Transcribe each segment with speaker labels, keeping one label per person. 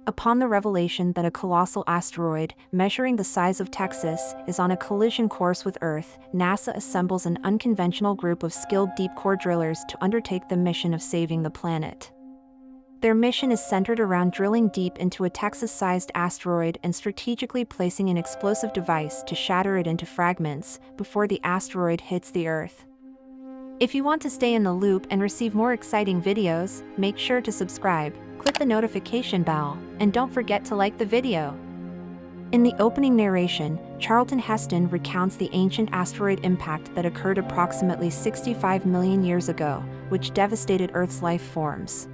Speaker 1: Upon the revelation that a colossal asteroid, measuring the size of Texas, is on a collision course with Earth, NASA assembles an unconventional group of skilled deep-core drillers to undertake the mission of saving the planet. Their mission is centered around drilling deep into a Texas-sized asteroid and strategically placing an explosive device to shatter it into fragments before the asteroid hits the Earth. If you want to stay in the loop and receive more exciting videos, make sure to subscribe, click the notification bell, and don't forget to like the video. In the opening narration, Charlton Heston recounts the ancient asteroid impact that occurred approximately 65 million years ago, which devastated Earth's life forms.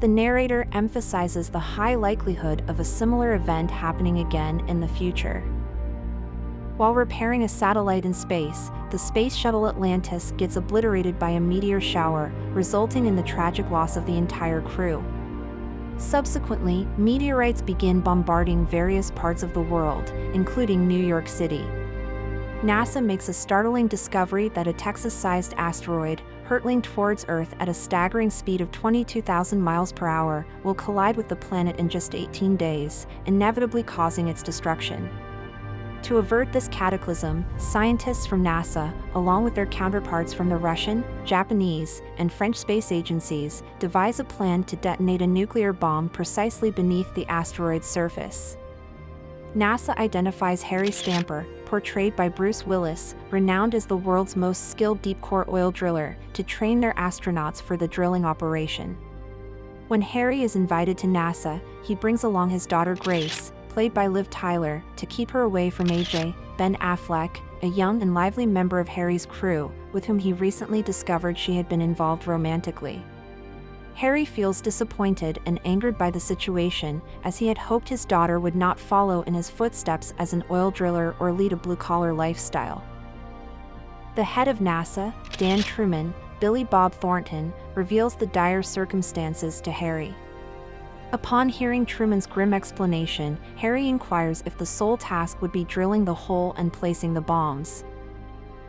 Speaker 1: The narrator emphasizes the high likelihood of a similar event happening again in the future. While repairing a satellite in space, the space shuttle Atlantis gets obliterated by a meteor shower, resulting in the tragic loss of the entire crew. Subsequently, meteorites begin bombarding various parts of the world, including New York City. NASA makes a startling discovery that a Texas-sized asteroid, hurtling towards Earth at a staggering speed of 22,000 miles per hour, will collide with the planet in just 18 days, inevitably causing its destruction. To avert this cataclysm, scientists from NASA, along with their counterparts from the Russian, Japanese, and French space agencies, devise a plan to detonate a nuclear bomb precisely beneath the asteroid's surface. NASA identifies Harry Stamper, portrayed by Bruce Willis, renowned as the world's most skilled deep-core oil driller, to train their astronauts for the drilling operation. When Harry is invited to NASA, he brings along his daughter Grace, played by Liv Tyler, to keep her away from AJ, Ben Affleck, a young and lively member of Harry's crew, with whom he recently discovered she had been involved romantically. Harry feels disappointed and angered by the situation, as he had hoped his daughter would not follow in his footsteps as an oil driller or lead a blue-collar lifestyle. The head of NASA, Dan Truman, Billy Bob Thornton, reveals the dire circumstances to Harry. Upon hearing Truman's grim explanation, Harry inquires if the sole task would be drilling the hole and placing the bombs.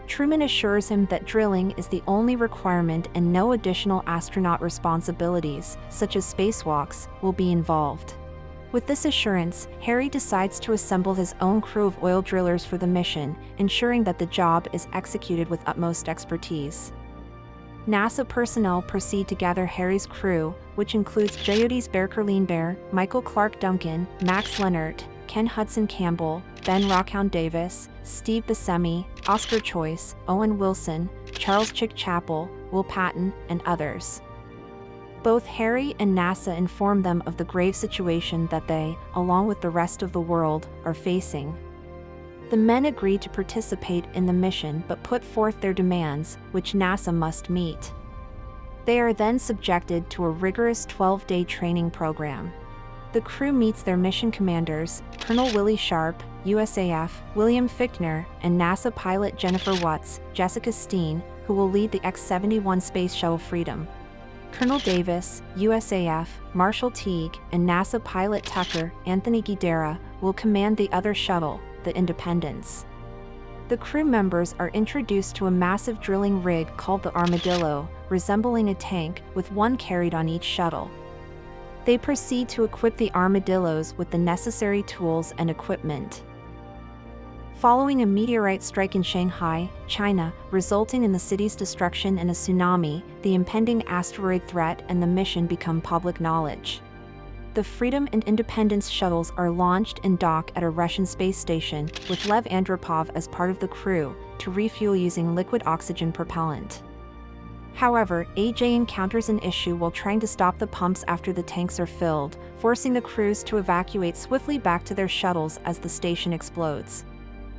Speaker 1: Truman assures him that drilling is the only requirement and no additional astronaut responsibilities, such as spacewalks, will be involved. With this assurance, Harry decides to assemble his own crew of oil drillers for the mission, ensuring that the job is executed with utmost expertise. NASA personnel proceed to gather Harry's crew, which includes Jyotis Bear, Michael Clark Duncan, Max Lennart, Ken Hudson Campbell, Ben Rockhound Davis, Steve Buscemi, Oscar Choice, Owen Wilson, Charles Chick Chappell, Will Patton, and others. Both Harry and NASA inform them of the grave situation that they, along with the rest of the world, are facing. The men agree to participate in the mission but put forth their demands, which NASA must meet. They are then subjected to a rigorous 12-day training program. The crew meets their mission commanders, Colonel Willie Sharp, USAF, William Fichtner, and NASA pilot Jennifer Watts, Jessica Steen, who will lead the X-71 Space Shuttle Freedom. Colonel Davis, USAF, Marshall Teague, and NASA pilot Tucker, Anthony Guidera, will command the other shuttle, the Independence. The crew members are introduced to a massive drilling rig called the Armadillo, resembling a tank, with one carried on each shuttle. They proceed to equip the Armadillos with the necessary tools and equipment. Following a meteorite strike in Shanghai, China, resulting in the city's destruction and a tsunami, the impending asteroid threat and the mission become public knowledge. The Freedom and Independence shuttles are launched and dock at a Russian space station, with Lev Andropov as part of the crew, to refuel using liquid oxygen propellant. However, AJ encounters an issue while trying to stop the pumps after the tanks are filled, forcing the crews to evacuate swiftly back to their shuttles as the station explodes.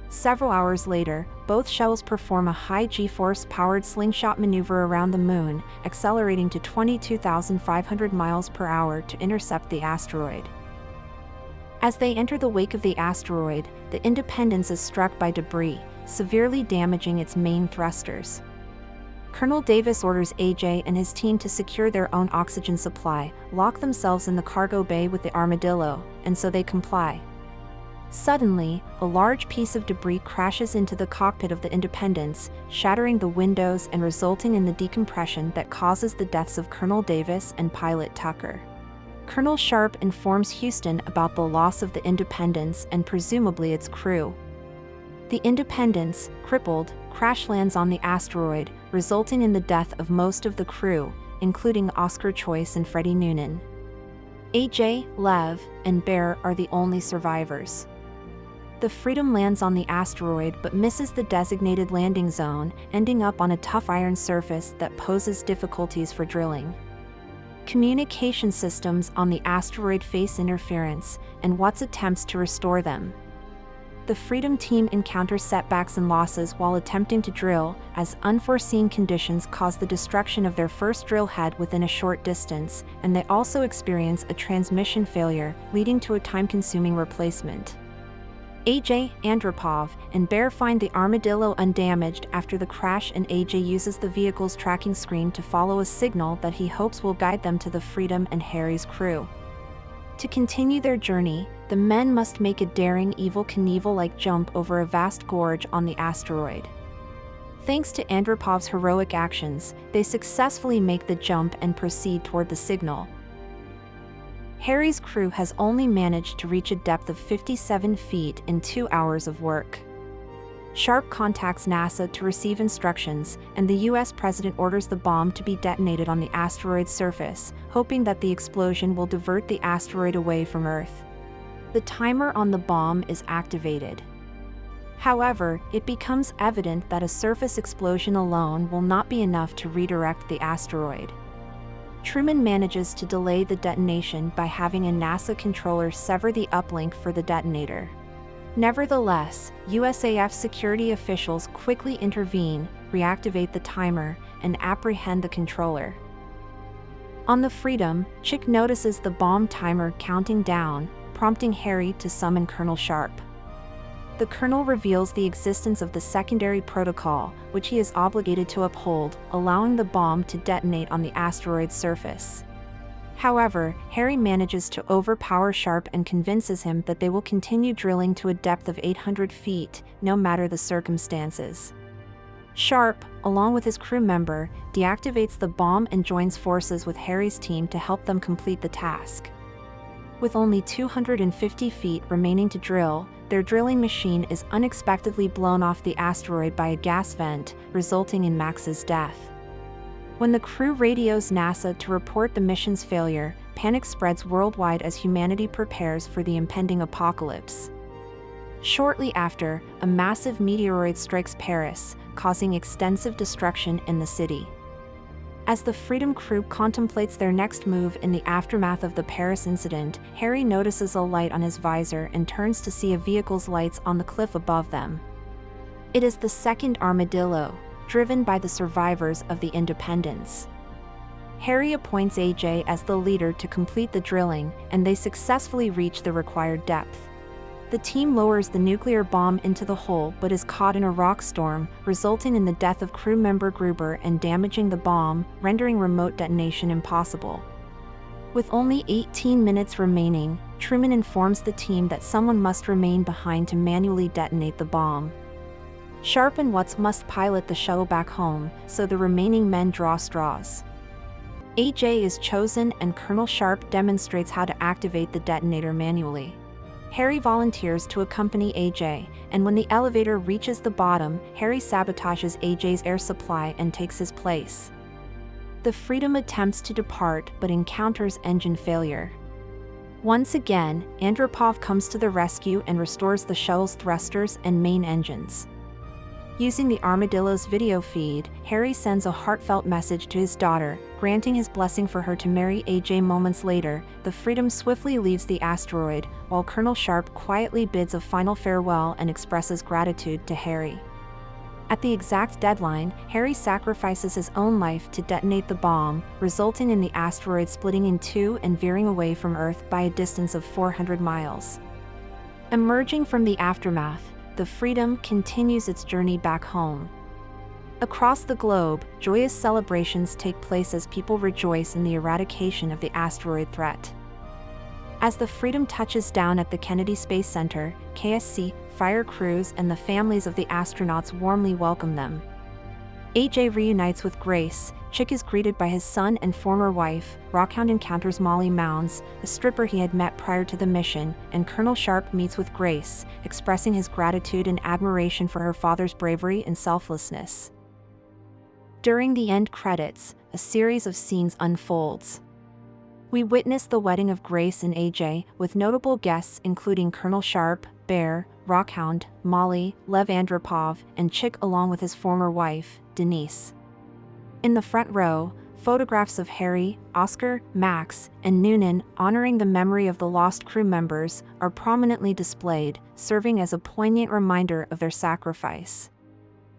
Speaker 1: Several hours later, both shuttles perform a high G-force-powered slingshot maneuver around the Moon, accelerating to 22,500 miles per hour to intercept the asteroid. As they enter the wake of the asteroid, the Independence is struck by debris, severely damaging its main thrusters. Colonel Davis orders AJ and his team to secure their own oxygen supply, lock themselves in the cargo bay with the Armadillo, and so they comply. Suddenly, a large piece of debris crashes into the cockpit of the Independence, shattering the windows and resulting in the decompression that causes the deaths of Colonel Davis and pilot Tucker. Colonel Sharp informs Houston about the loss of the Independence and presumably its crew. The Independence, crippled, crash lands on the asteroid, resulting in the death of most of the crew, including Oscar Choice and Freddie Noonan. AJ, Lev, and Bear are the only survivors. The Freedom lands on the asteroid but misses the designated landing zone, ending up on a tough iron surface that poses difficulties for drilling. Communication systems on the asteroid face interference, and Watt's attempts to restore them. The Freedom team encounters setbacks and losses while attempting to drill, as unforeseen conditions cause the destruction of their first drill head within a short distance, and they also experience a transmission failure, leading to a time-consuming replacement. AJ, Andropov, and Bear find the Armadillo undamaged after the crash, and AJ uses the vehicle's tracking screen to follow a signal that he hopes will guide them to the Freedom and Harry's crew. To continue their journey, the men must make a daring Evel Knievel-like jump over a vast gorge on the asteroid. Thanks to Andropov's heroic actions, they successfully make the jump and proceed toward the signal. Harry's crew has only managed to reach a depth of 57 feet in 2 hours of work. Sharp contacts NASA to receive instructions, and the US president orders the bomb to be detonated on the asteroid's surface, hoping that the explosion will divert the asteroid away from Earth. The timer on the bomb is activated. However, it becomes evident that a surface explosion alone will not be enough to redirect the asteroid. Truman manages to delay the detonation by having a NASA controller sever the uplink for the detonator. Nevertheless, USAF security officials quickly intervene, reactivate the timer, and apprehend the controller. On the Freedom, Chick notices the bomb timer counting down, prompting Harry to summon Colonel Sharp. The Colonel reveals the existence of the secondary protocol, which he is obligated to uphold, allowing the bomb to detonate on the asteroid's surface. However, Harry manages to overpower Sharp and convinces him that they will continue drilling to a depth of 800 feet, no matter the circumstances. Sharp, along with his crew member, deactivates the bomb and joins forces with Harry's team to help them complete the task. With only 250 feet remaining to drill, their drilling machine is unexpectedly blown off the asteroid by a gas vent, resulting in Max's death. When the crew radios NASA to report the mission's failure, panic spreads worldwide as humanity prepares for the impending apocalypse. Shortly after, a massive meteoroid strikes Paris, causing extensive destruction in the city. As the Freedom crew contemplates their next move in the aftermath of the Paris incident, Harry notices a light on his visor and turns to see a vehicle's lights on the cliff above them. It is the second Armadillo, driven by the survivors of the Independence. Harry appoints AJ as the leader to complete the drilling, and they successfully reach the required depth. The team lowers the nuclear bomb into the hole but is caught in a rock storm, resulting in the death of crew member Gruber and damaging the bomb, rendering remote detonation impossible. With only 18 minutes remaining, Truman informs the team that someone must remain behind to manually detonate the bomb. Sharp and Watts must pilot the shuttle back home, so the remaining men draw straws. AJ is chosen and Colonel Sharp demonstrates how to activate the detonator manually. Harry volunteers to accompany AJ, and when the elevator reaches the bottom, Harry sabotages AJ's air supply and takes his place. The Freedom attempts to depart but encounters engine failure. Once again, Andropov comes to the rescue and restores the shuttle's thrusters and main engines. Using the Armadillo's video feed, Harry sends a heartfelt message to his daughter, granting his blessing for her to marry AJ. Moments later, the Freedom swiftly leaves the asteroid, while Colonel Sharp quietly bids a final farewell and expresses gratitude to Harry. At the exact deadline, Harry sacrifices his own life to detonate the bomb, resulting in the asteroid splitting in two and veering away from Earth by a distance of 400 miles. Emerging from the aftermath, the Freedom continues its journey back home. Across the globe, joyous celebrations take place as people rejoice in the eradication of the asteroid threat. As the Freedom touches down at the Kennedy Space Center, KSC, fire crews, and the families of the astronauts warmly welcome them. AJ reunites with Grace, Chick is greeted by his son and former wife, Rockhound encounters Molly Mounds, a stripper he had met prior to the mission, and Colonel Sharp meets with Grace, expressing his gratitude and admiration for her father's bravery and selflessness. During the end credits, a series of scenes unfolds. We witness the wedding of Grace and AJ, with notable guests including Colonel Sharp, Bear, Rockhound, Molly, Lev Andropov, and Chick along with his former wife, Denise. In the front row, photographs of Harry, Oscar, Max, and Noonan, honoring the memory of the lost crew members, are prominently displayed, serving as a poignant reminder of their sacrifice.